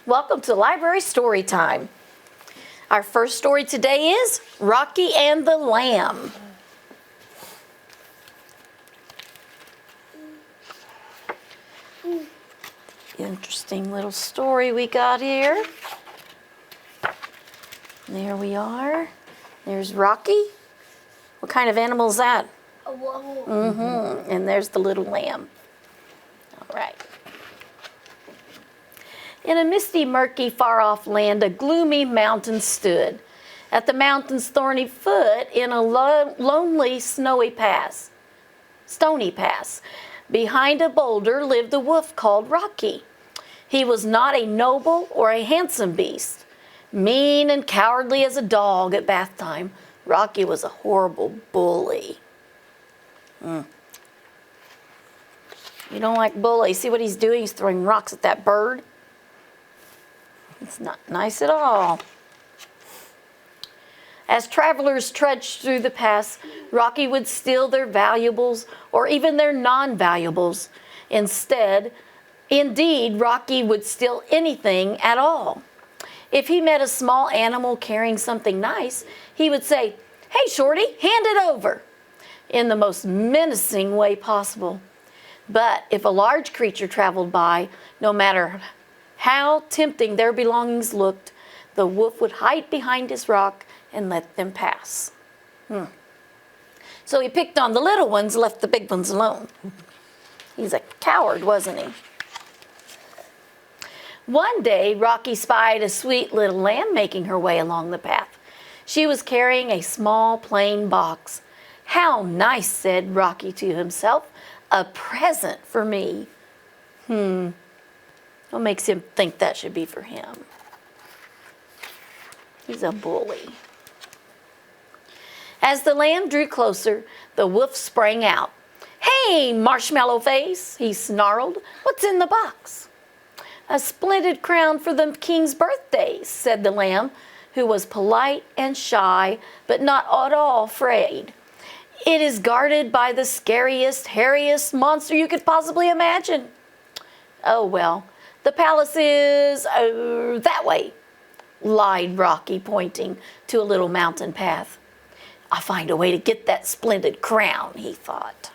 Welcome to Library Story Time. Our first story today is Rocky and the Lamb. Interesting little story we got here. There we are. There's Rocky. What kind of animal is that? A wolf. Mm-hmm. And there's the little lamb. All right. In a misty, murky, far-off land, a gloomy mountain stood. At the mountain's thorny foot, in a lonely, stony pass, behind a boulder lived a wolf called Rocky. He was not a noble or a handsome beast. Mean and cowardly as a dog at bath time, Rocky was a horrible bully. You don't like bullies. See what he's doing? He's throwing rocks at that bird. It's not nice at all. As travelers trudged through the pass, Rocky would steal their valuables or even their non-valuables. Indeed, Rocky would steal anything at all. If he met a small animal carrying something nice, he would say, "Hey, Shorty, hand it over," in the most menacing way possible. But if a large creature traveled by, no matter how tempting their belongings looked, the wolf would hide behind his rock and let them pass. So he picked on the little ones, left the big ones alone. He's a coward, wasn't he? One day, Rocky spied a sweet little lamb making her way along the path. She was carrying a small plain box. "How nice," said Rocky to himself, "a present for me." What makes him think that should be for him? He's a bully. As the lamb drew closer, the wolf sprang out. "Hey, marshmallow face," he snarled. "What's in the box?" "A splendid crown for the king's birthday," said the lamb, who was polite and shy, but not at all afraid. "It is guarded by the scariest, hairiest monster you could possibly imagine." "Oh, well, the palace is that way," lied Rocky, pointing to a little mountain path. "I'll find a way to get that splendid crown," he thought.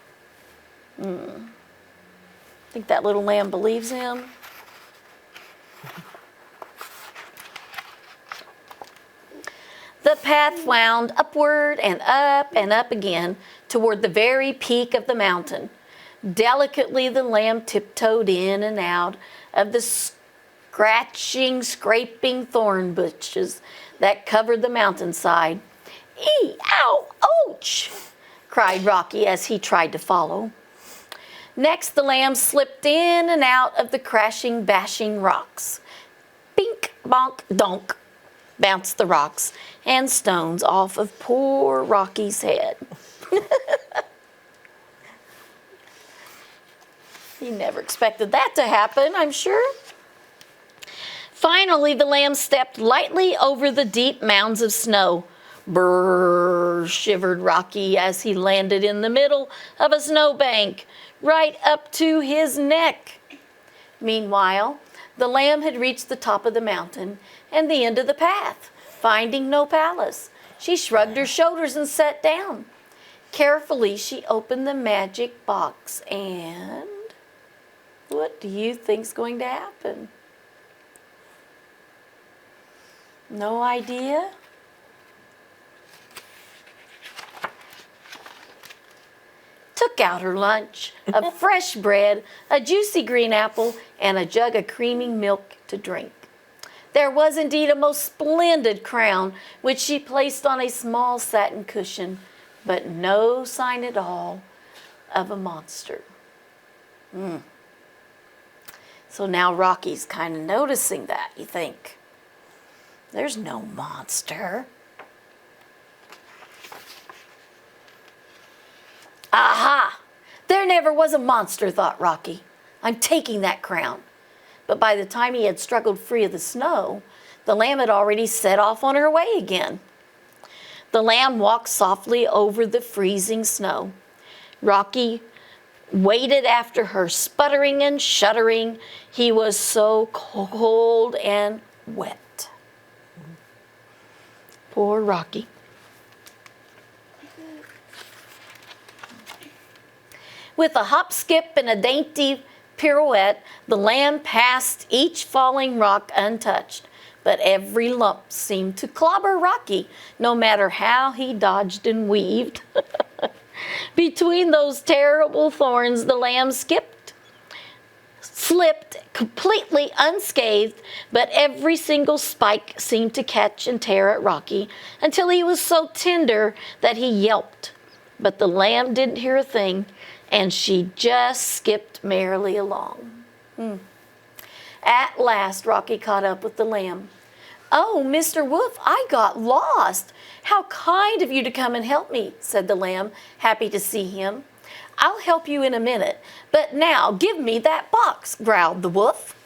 Think that little lamb believes him? The path wound upward and up again toward the very peak of the mountain. Delicately, the lamb tiptoed in and out of the scraping thorn bushes that covered the mountainside. "Ee, ow, ouch!" cried Rocky as he tried to follow. Next, the lamb slipped in and out of the crashing, bashing rocks. Bink, bonk, donk, bounced the rocks and stones off of poor Rocky's head. He never expected that to happen, I'm sure. Finally, the lamb stepped lightly over the deep mounds of snow. "Brrr," shivered Rocky as he landed in the middle of a snowbank, right up to his neck. Meanwhile, the lamb had reached the top of the mountain and the end of the path. Finding no palace, she shrugged her shoulders and sat down. Carefully, she opened the magic box and... what do you think's going to happen? No idea? Took out her lunch of fresh bread, a juicy green apple, and a jug of creamy milk to drink. There was indeed a most splendid crown, which she placed on a small satin cushion, but no sign at all of a monster. So now Rocky's kind of noticing that, you think. There's no monster. Aha! There never was a monster, thought Rocky. I'm taking that crown. But by the time he had struggled free of the snow, the lamb had already set off on her way again. The lamb walked softly over the freezing snow. Rocky waited after her, sputtering and shuddering. He was so cold and wet. Poor Rocky. With a hop, skip, and a dainty pirouette, the lamb passed each falling rock untouched. But every lump seemed to clobber Rocky, no matter how he dodged and weaved. Between those terrible thorns, the lamb slipped completely unscathed, but every single spike seemed to catch and tear at Rocky until he was so tender that he yelped. But the lamb didn't hear a thing, and she just skipped merrily along. At last, Rocky caught up with the lamb. "Oh, Mr. Wolf, I got lost. How kind of you to come and help me," said the lamb, happy to see him. "I'll help you in a minute, but now give me that box," growled the wolf.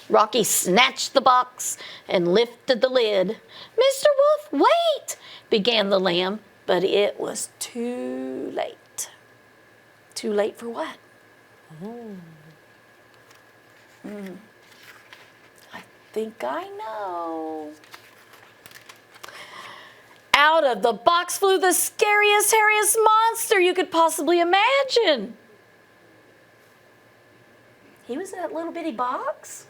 Rocky snatched the box and lifted the lid. "Mr. Wolf, wait," began the lamb, but it was too late. Too late for what? I think I know. Out of the box flew the scariest, hairiest monster you could possibly imagine. He was in that little bitty box?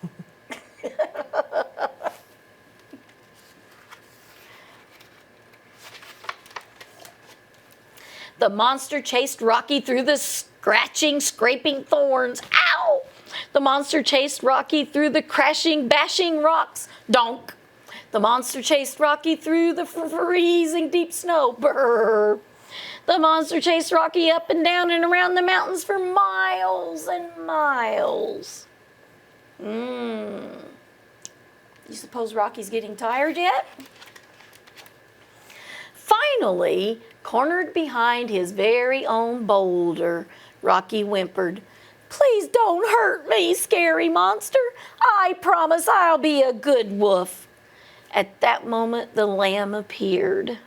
The monster chased Rocky through the scratching, scraping thorns. Ow! The monster chased Rocky through the crashing, bashing rocks. Donk! The monster chased Rocky through the freezing deep snow. Brrr! The monster chased Rocky up and down and around the mountains for miles and miles. You suppose Rocky's getting tired yet? Finally, cornered behind his very own boulder, Rocky whimpered, "Please don't hurt me, scary monster. I promise I'll be a good wolf." At that moment, the lamb appeared.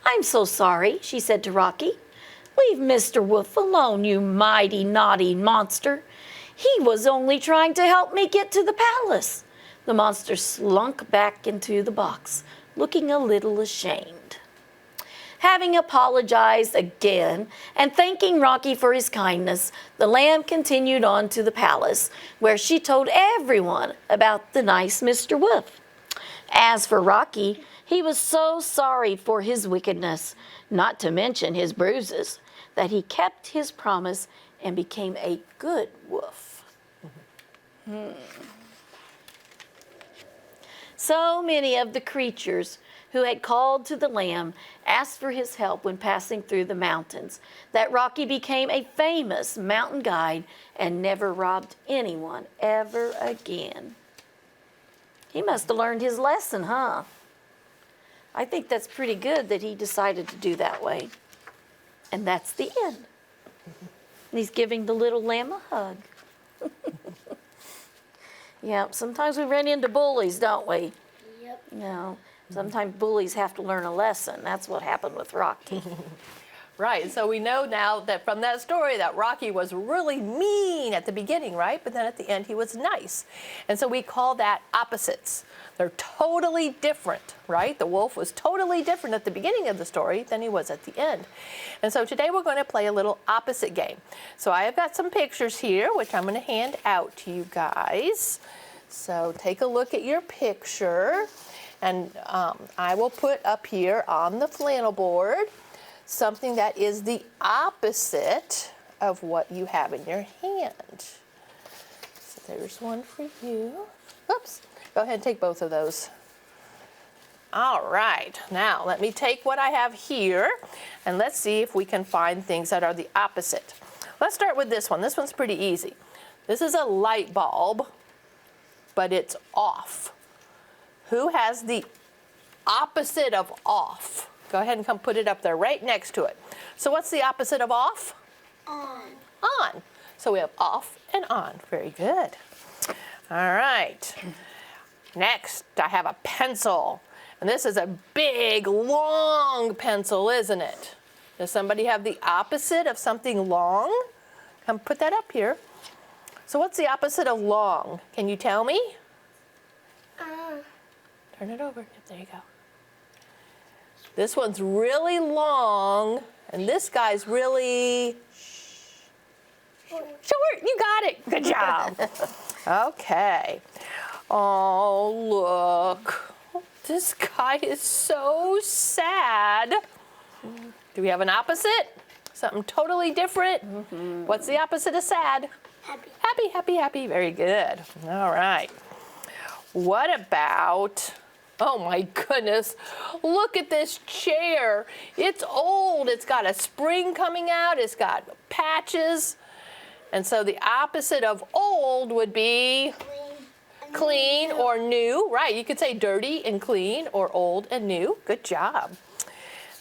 "I'm so sorry," she said to Rocky. "Leave Mr. Wolf alone, you mighty naughty monster. He was only trying to help me get to the palace." The monster slunk back into the box, looking a little ashamed. Having apologized again and thanking Rocky for his kindness, the lamb continued on to the palace, where she told everyone about the nice Mr. Wolf. As for Rocky, he was so sorry for his wickedness, not to mention his bruises, that he kept his promise and became a good wolf. So many of the creatures who had called to the lamb asked for his help when passing through the mountains, that Rocky became a famous mountain guide and never robbed anyone ever again. He must have learned his lesson, huh? I think that's pretty good that he decided to do that way. And that's the end. And he's giving the little lamb a hug. Yeah, sometimes we run into bullies, don't we? Yep. You know, sometimes bullies have to learn a lesson. That's what happened with Rocky. Right, so we know now that from that story that Rocky was really mean at the beginning, right? But then at the end he was nice. And so we call that opposites. They're totally different, right? The wolf was totally different at the beginning of the story than he was at the end. And so today we're going to play a little opposite game. So I have got some pictures here, which I'm going to hand out to you guys. So take a look at your picture. And I will put up here on the flannel board something that is the opposite of what you have in your hand. So there's one for you. Oops. Go ahead and take both of those. All right, now let me take what I have here and let's see if we can find things that are the opposite. Let's start with this one. This one's pretty easy. This is a light bulb, but it's off. Who has the opposite of off? Go ahead and come put it up there right next to it. So what's the opposite of off? On. On. So we have off and on. Very good. All right. Next, I have a pencil. And this is a big, long long pencil, isn't it? Does somebody have the opposite of something long? Come put that up here. So what's the opposite of long? Can you tell me? Turn it over. Yep, there you go. This one's really long, and this guy's really short. You got it. Good job. Okay. Oh, look. This guy is so sad. Do we have an opposite? Something totally different? What's the opposite of sad? Happy. Happy, happy, happy. Very good. All right. What about, oh my goodness, look at this chair. It's old. It's got a spring coming out. It's got patches. And so the opposite of old would be clean or new. Right, you could say dirty and clean or old and new. Good job.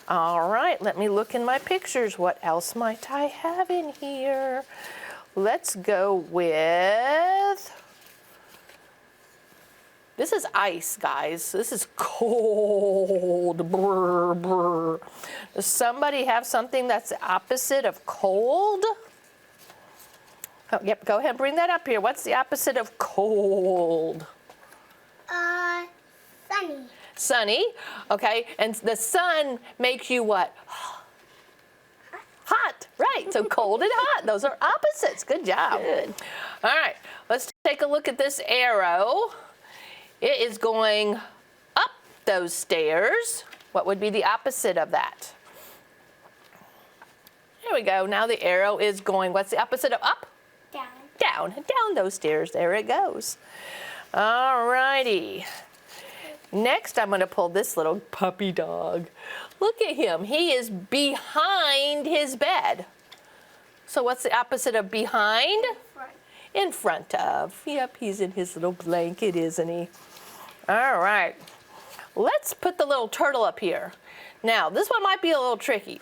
All right, let me look in my pictures. What else might I have in here? Let's go with, this is ice, guys. This is cold. Brr, brr. Does somebody have something that's the opposite of cold? Oh, yep, go ahead and bring that up here. What's the opposite of cold? Sunny. Sunny, okay, and the sun makes you what? Hot, right, so cold and hot, those are opposites. Good job. Good. All right, let's take a look at this arrow. It is going up those stairs. What would be the opposite of that? There we go, now the arrow is going, what's the opposite of up? Down. Down, down those stairs, there it goes. All righty. Next, I'm going to pull this little puppy dog. Look at him. He is behind his bed. So what's the opposite of behind? Front. In front of. Yep, he's in his little blanket, isn't he? All right. Let's put the little turtle up here. Now, this one might be a little tricky.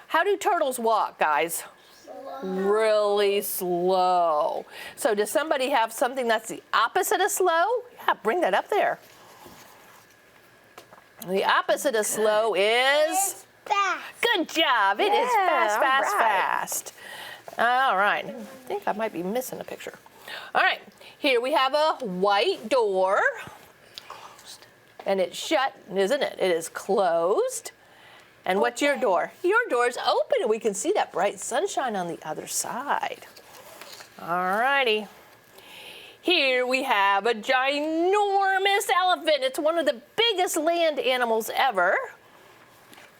How do turtles walk, guys? Slow. Really slow. So does somebody have something that's the opposite of slow? Yeah, bring that up there. The opposite of slow is? Fast. Good job. It is Yeah, fast, all fast, right. fast. All right. I think I might be missing a picture. All right. Here we have a white door. Closed. And it's shut, isn't it? It is closed. And what's your door? Your door's open, and we can see that bright sunshine on the other side. All righty. Here we have a ginormous elephant. It's one of the biggest land animals ever.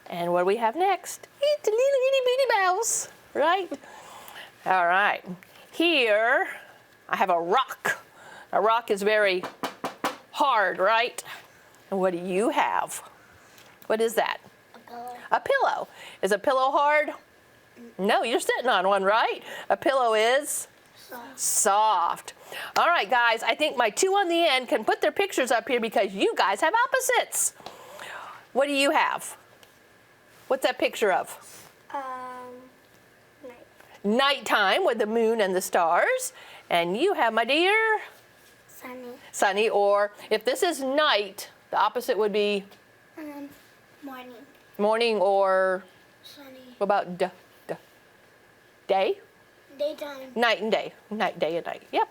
And what do we have next? It's a little itty bitty mouse, right? All right. Here I have a rock. A rock is very hard, right? And what do you have? What is that? A pillow. A pillow. Is a pillow hard? No, you're sitting on one, right? A pillow is? Soft. All right, guys, I think my two on the end can put their pictures up here because you guys have opposites. What do you have? What's that picture of? Night. Nighttime with the moon and the stars. And you have, my dear? Sunny. Sunny, or if this is night, the opposite would be? Morning. Morning, or Sunny. what about day? Daytime. Night and day. Night, day and night. Yep.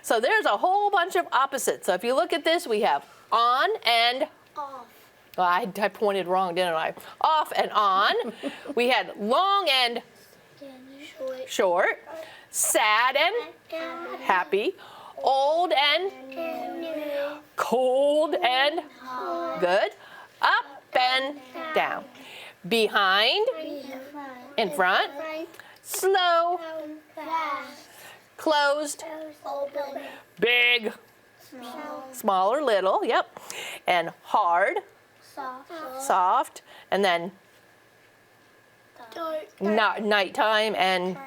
So there's a whole bunch of opposites. So if you look at this, we have on and Off. well, I pointed wrong, didn't I? Off and on. We had long and Short. short, sad and happy, old and New. cold and good, up and down, behind, in front, slow, Fast. closed, Open. big, Small. small or little, yep, and hard, Soft. soft, and then Dark. nighttime and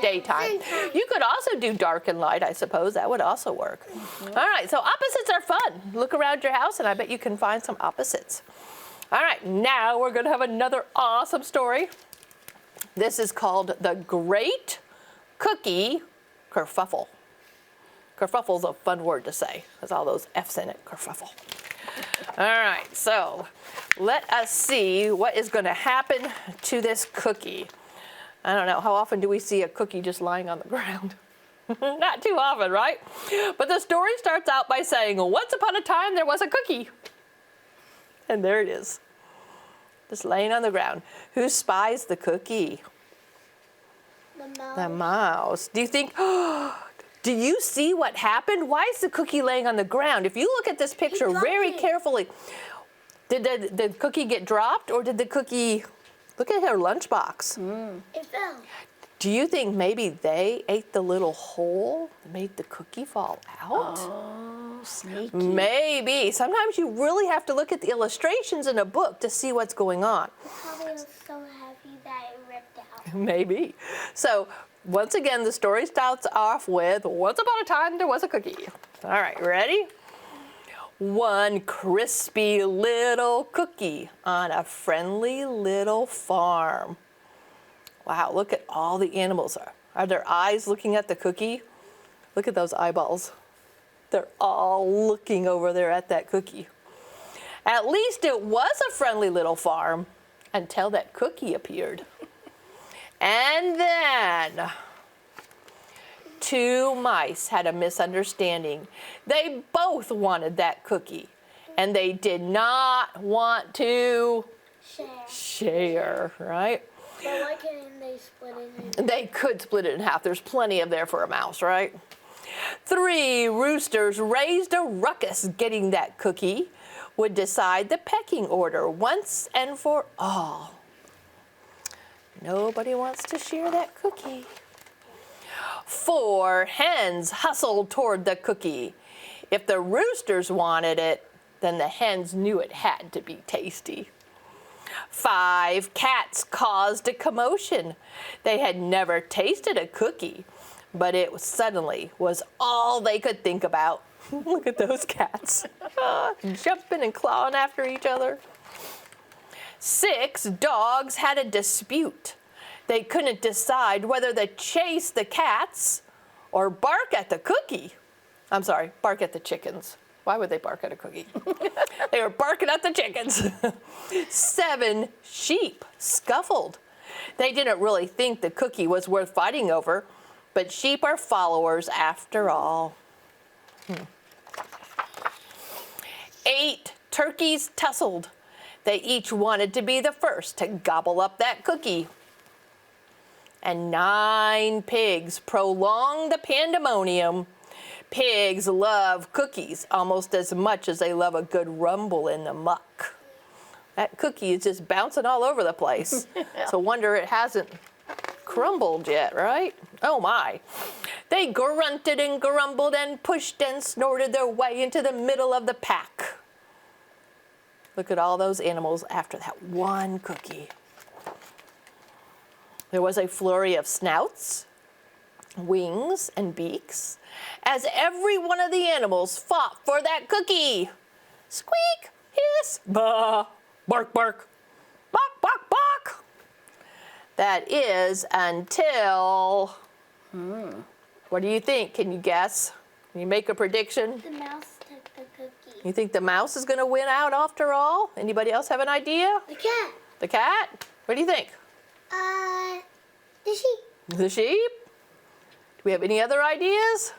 daytime. You could also do dark and light, I suppose. That would also work. All right, so opposites are fun. Look around your house, and I bet you can find some opposites. All right, now we're going to have another awesome story. This is called The Great Cookie Kerfuffle. Kerfuffle's a fun word to say. There's all those F's in it, kerfuffle. All right, so let us see what is going to happen to this cookie. I don't know, how often do we see a cookie just lying on the ground? Not too often, right? But the story starts out by saying, once upon a time there was a cookie. And there it is, just laying on the ground. Who spies the cookie? The mouse. The mouse. Do you think, do you see what happened? Why is the cookie laying on the ground? If you look at this picture very carefully, did the cookie get dropped, or did the cookie, look at her lunchbox. It fell. Do you think maybe they ate the little hole that made the cookie fall out? Oh, sneaky. Maybe. Sometimes you really have to look at the illustrations in a book to see what's going on. It probably was so heavy that it ripped out. Maybe. So once again, the story starts off with, once upon a time there was a cookie. All right, ready? One crispy little cookie on a friendly little farm. Wow, look at all the animals. Are their eyes looking at the cookie? Look at those eyeballs. They're all looking over there at that cookie. At least it was a friendly little farm until that cookie appeared. And then two mice had a misunderstanding. They both wanted that cookie, and they did not want to share, right? So why couldn't they split it in? They could split it in half. There's plenty of there for a mouse, right? 3 roosters raised a ruckus getting that cookie would decide the pecking order once and for all. Nobody wants to share that cookie. 4 hens hustled toward the cookie. If the roosters wanted it, then the hens knew it had to be tasty. 5 cats caused a commotion. They had never tasted a cookie, but it suddenly was all they could think about. Look at those cats, jumping and clawing after each other. 6 dogs had a dispute. They couldn't decide whether to chase the cats or bark at the cookie. I'm sorry, bark at the chickens. Why would they bark at a cookie? They were barking at the chickens. 7 sheep scuffled. They didn't really think the cookie was worth fighting over, but sheep are followers after all. 8 turkeys tussled. They each wanted to be the first to gobble up that cookie. And 9 pigs prolonged the pandemonium. Pigs love cookies almost as much as they love a good rumble in the muck. That cookie is just bouncing all over the place. So wonder it hasn't crumbled yet, right? Oh my. They grunted and grumbled and pushed and snorted their way into the middle of the pack. Look at all those animals after that one cookie. There was a flurry of snouts, wings, and beaks as every one of the animals fought for that cookie. Squeak, hiss, baa, bark, bark, bark, bark, bark. That is until, what do you think? Can you guess? Can you make a prediction? The mouse took the cookie. You think the mouse is going to win out after all? Anybody else have an idea? The cat. The cat? What do you think? The sheep. The sheep? Do we have any other ideas?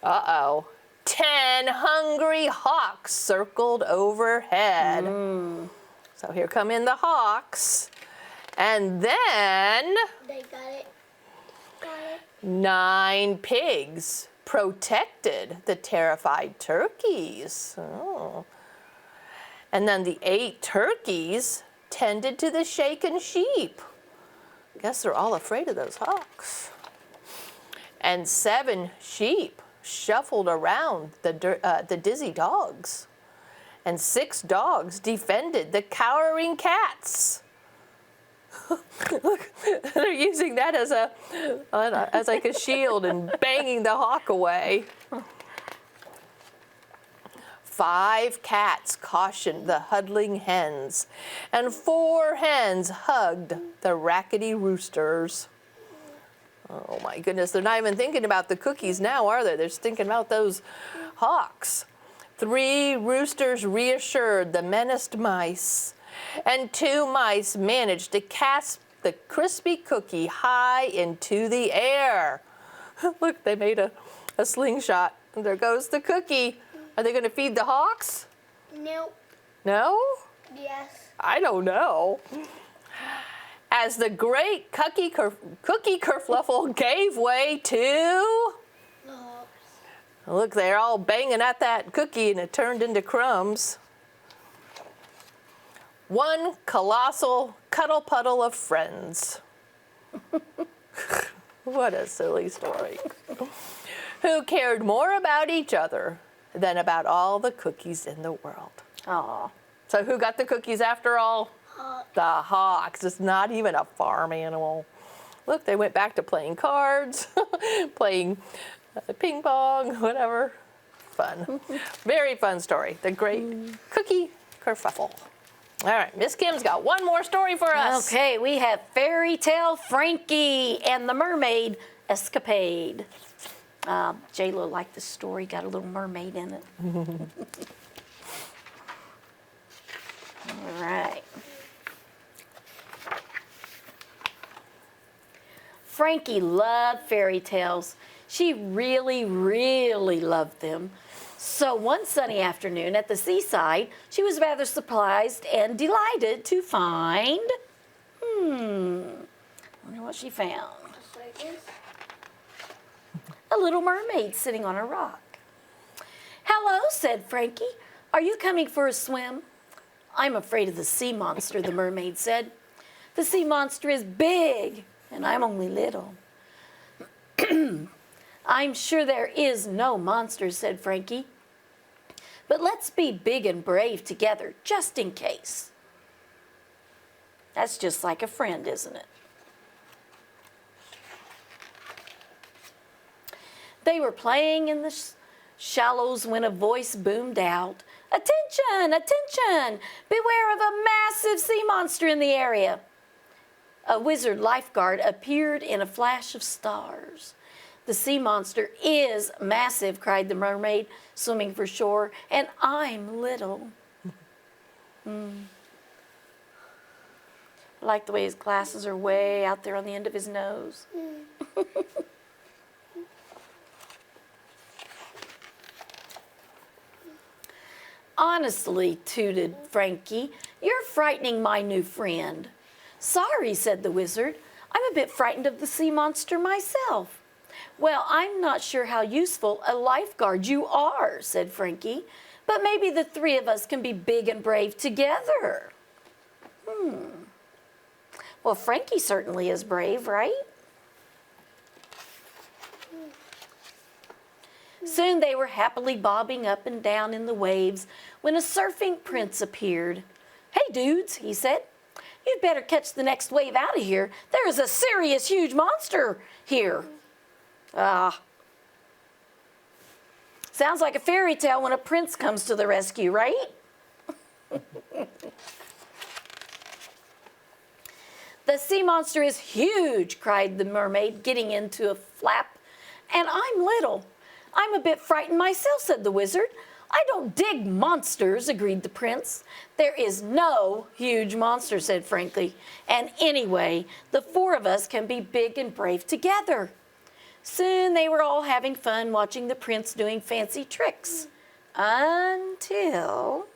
Uh-oh. 10 hungry hawks circled overhead. So here come in the hawks. And then They got it. 9 pigs protected the terrified turkeys. Oh. And then the 8 turkeys tended to the shaken sheep. Guess they're all afraid of those hawks. And 7 sheep shuffled around the dizzy dogs. And 6 dogs defended the cowering cats. Look, they're using that as like a shield and banging the hawk away. 5 cats cautioned the huddling hens, and 4 hens hugged the rackety roosters. Oh my goodness, they're not even thinking about the cookies now, are they? They're just thinking about those hawks. 3 roosters reassured the menaced mice, and 2 mice managed to cast the crispy cookie high into the air. Look, they made a slingshot. And there goes the cookie. Are they going to feed the hawks? Nope. No? Yes. I don't know. As the great cookie kerfluffle gave way to... No. Look, they're all banging at that cookie and it turned into crumbs. One colossal cuddle puddle of friends. What a silly story. Who cared more about each other than about all the cookies in the world. Aw. So who got the cookies after all? The hawks. It's not even a farm animal. Look, they went back to playing cards, playing ping pong, whatever. Fun. Very fun story. The great cookie kerfuffle. All right, Miss Kim's got one more story for us. Okay, we have Fairy Tale Frankie and the Mermaid Escapade. J-Lo liked the story, got a little mermaid in it. All right. Frankie loved fairy tales. She really, really loved them. So one sunny afternoon at the seaside, she was rather surprised and delighted to find, wonder what she found. A little mermaid sitting on a rock. "Hello," said Frankie. "Are you coming for a swim?" "I'm afraid of the sea monster," the mermaid said. "The sea monster is big, and I'm only little." "I'm sure there is no monster," said Frankie. "But let's be big and brave together, just in case." That's just like a friend, isn't it? They were playing in the shallows when a voice boomed out, "Attention, attention! Beware of a massive sea monster in the area." A wizard lifeguard appeared in a flash of stars. "The sea monster is massive," cried the mermaid, swimming for shore, "and I'm little." I like the way his glasses are way out there on the end of his nose. "Honestly," tooted Frankie, "you're frightening my new friend." "Sorry," said the wizard. "I'm a bit frightened of the sea monster myself." "Well, I'm not sure how useful a lifeguard you are," said Frankie, "but maybe the 3 of us can be big and brave together." Well, Frankie certainly is brave, right? Soon they were happily bobbing up and down in the waves when a surfing prince appeared. "Hey, dudes," he said. "You'd better catch the next wave out of here. There is a serious, huge monster here." Sounds like a fairy tale when a prince comes to the rescue, right? "The sea monster is huge," cried the mermaid, getting into a flap. "And I'm little. I'm a bit frightened myself," said the wizard. "I don't dig monsters," agreed the prince. "There is no huge monster," said Frankie. "And anyway, the 4 of us can be big and brave together." Soon they were all having fun watching the prince doing fancy tricks. Until...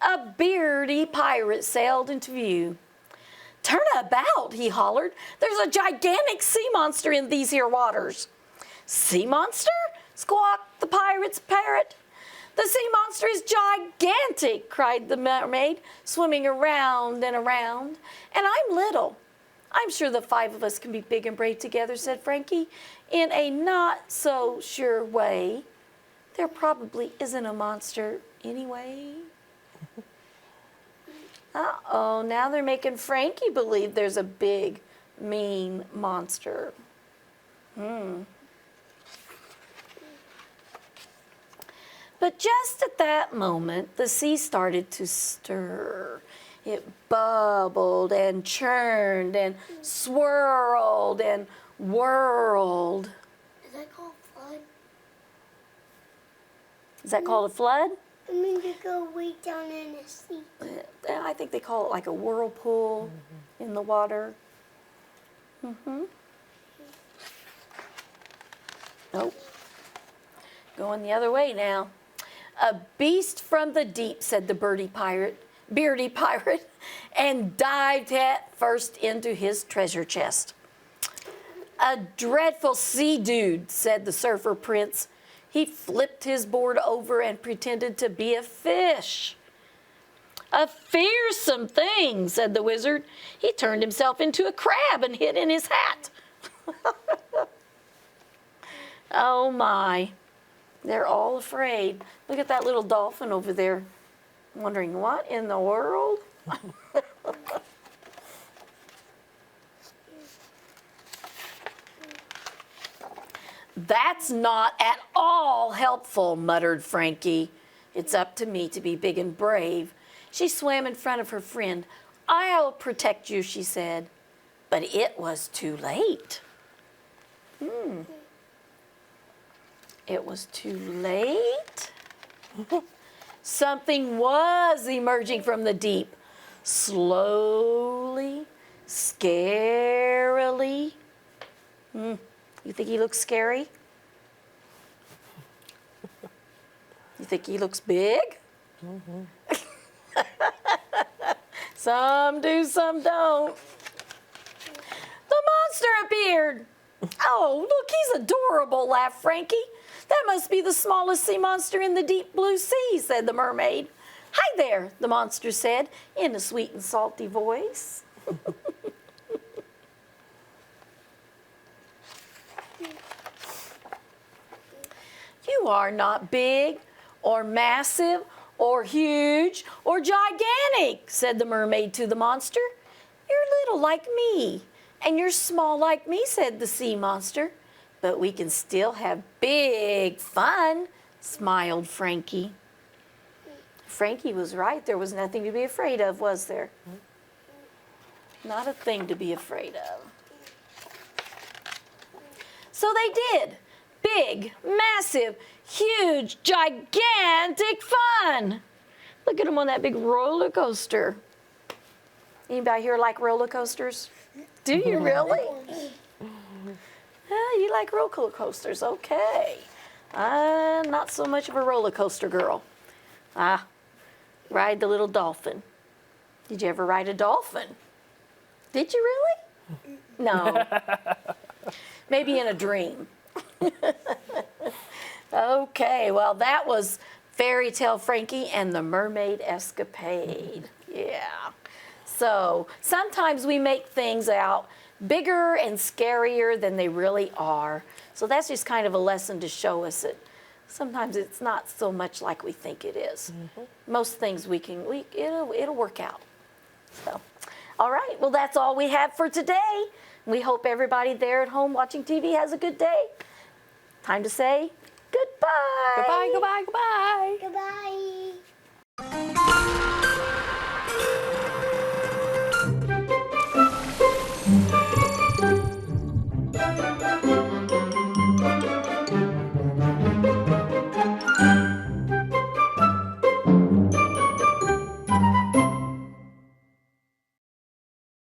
a beardy pirate sailed into view. "Turn about," he hollered. "There's a gigantic sea monster in these here waters." "Sea monster?" squawked the pirate's parrot. "The sea monster is gigantic," cried the mermaid, swimming around and around. "And I'm little." "I'm sure the 5 of us can be big and brave together," said Frankie, in a not-so-sure way. "There probably isn't a monster anyway." Uh-oh, now they're making Frankie believe there's a big, mean monster. But just at that moment, the sea started to stir. It bubbled and churned and swirled and world. Is that called flood? Is that called a flood? I mean, to go way down in the sea. I think they call it like a whirlpool in the water. Nope. Going the other way now. A beast from the deep, said the beardy pirate, and dived head first into his treasure chest. A dreadful sea dude, said the surfer prince. He flipped his board over and pretended to be a fish. A fearsome thing, said the wizard. He turned himself into a crab and hid in his hat. Oh my, they're all afraid. Look at that little dolphin over there, wondering what in the world? That's not at all helpful, muttered Frankie. It's up to me to be big and brave. She swam in front of her friend. I'll protect you, she said. But it was too late. It was too late. Something was emerging from the deep. Slowly, scarily. You think he looks scary? You think he looks big? Some do, some don't. The monster appeared. Oh, look, he's adorable, laughed Frankie. That must be the smallest sea monster in the deep blue sea, said the mermaid. Hi there, the monster said in a sweet and salty voice. You are not big or massive or huge or gigantic, said the mermaid to the monster. You're little like me, and you're small like me, said the sea monster. But we can still have big fun, smiled Frankie. Frankie was right. There was nothing to be afraid of, was there? Not a thing to be afraid of. So they did. Big, massive, huge, gigantic fun. Look at them on that big roller coaster. Anybody here like roller coasters? Do you really? You like roller coasters, okay. I'm not so much of a roller coaster girl. Ride the little dolphin. Did you ever ride a dolphin? Did you really? No. Maybe in a dream. Okay, well, that was Fairy Tale Frankie and the Mermaid Escapade. Yeah. So sometimes we make things out bigger and scarier than they really are. So that's just kind of a lesson to show us that sometimes it's not so much like we think it is. Most things it'll work out. So, all right, well, that's all we have for today. We hope everybody there at home watching TV has a good day. Time to say goodbye. Goodbye, goodbye, goodbye.